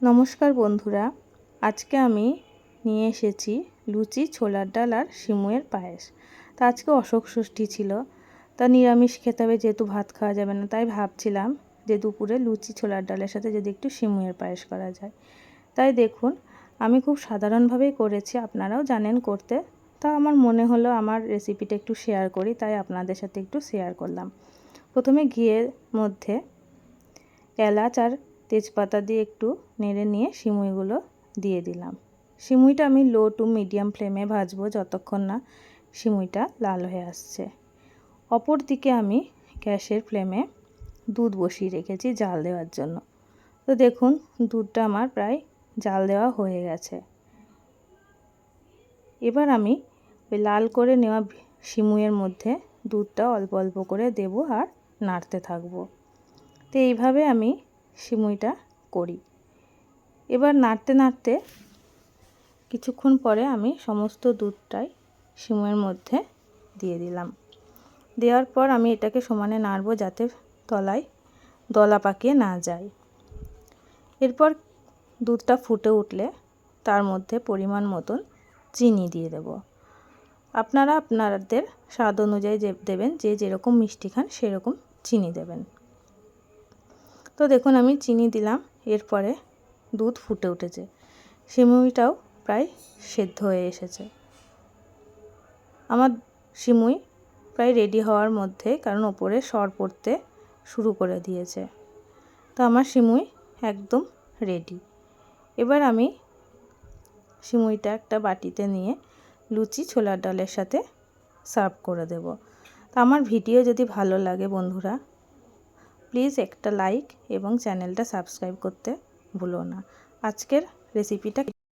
নমস্কার বন্ধুরা, আজকে আমি নিয়ে এসেছি লুচি, ছোলার ডাল আর সিমুয়ের পায়েস। তা আজকে অশোক ষষ্ঠী ছিল, তা নিরামিষ খেতে হবে, যেহেতু ভাত খাওয়া যাবে না, তাই ভাবছিলাম যে দুপুরে লুচি ছোলার ডালের সাথে যদি একটু সিমুয়ের পায়েস করা যায়। তাই দেখুন, আমি খুব সাধারণভাবেই করেছি, আপনারাও জানেন করতে। তা আমার মনে হলো আমার রেসিপিটা একটু শেয়ার করি, তাই আপনাদের সাথে একটু শেয়ার করলাম। প্রথমে ঘিয়ের মধ্যে এলাচ আর তেজপাতা দিয়ে একটু নেড়ে নিয়ে সিমুইগুলো দিয়ে দিলাম। সিমুইটা আমি লো টু মিডিয়াম ফ্লেমে ভাজবো যতক্ষণ না সিমুইটা লাল হয়ে আসছে। অপর দিকে আমি গ্যাসের ফ্লেমে দুধ বসিয়ে রেখেছি জাল দেওয়ার জন্য। তো দেখুন, দুধটা আমার প্রায় জাল দেওয়া হয়ে গেছে। এবার আমি ওই লাল করে নেওয়া সিমুইয়ের মধ্যে দুধটা অল্প অল্প করে দেব আর নাড়তে থাকবো। তো এইভাবে আমি সিমুইটা করি। এবার নাড়তে নাড়তে কিছুক্ষণ পরে আমি সমস্ত দুধটাই সিমুইয়ের মধ্যে দিয়ে দিলাম। দেওয়ার পর আমি এটাকে সমানে নাড়বো যাতে তলায় দলা পাকিয়ে না যায়। এরপর দুধটা ফুটে উঠলে তার মধ্যে পরিমাণ মতন চিনি দিয়ে দেব। আপনারা আপনাদের স্বাদ অনুযায়ী দেবেন, যে যেরকম মিষ্টি খান সেরকম চিনি দেবেন। তো দেখুন, আমি চিনি দিলাম, এরপরে দুধ ফুটে উঠেছে, সিমুইটাও প্রায় সেদ্ধ হয়ে এসেছে। আমার সিমুই প্রায় রেডি হওয়ার মধ্যে, কারণ ওপরে সর পড়তে শুরু করে দিয়েছে। তো আমার সিমুই একদম রেডি। এবার আমি সিমুইটা একটা বাটিতে নিয়ে লুচি ছোলার ডালের সাথে সার্ভ করে দেব। তো আমার ভিডিও যদি ভালো লাগে বন্ধুরা, প্লিজ একটা লাইক এবং চ্যানেলটা সাবস্ক্রাইব করতে ভুলো না। আজকের রেসিপিটা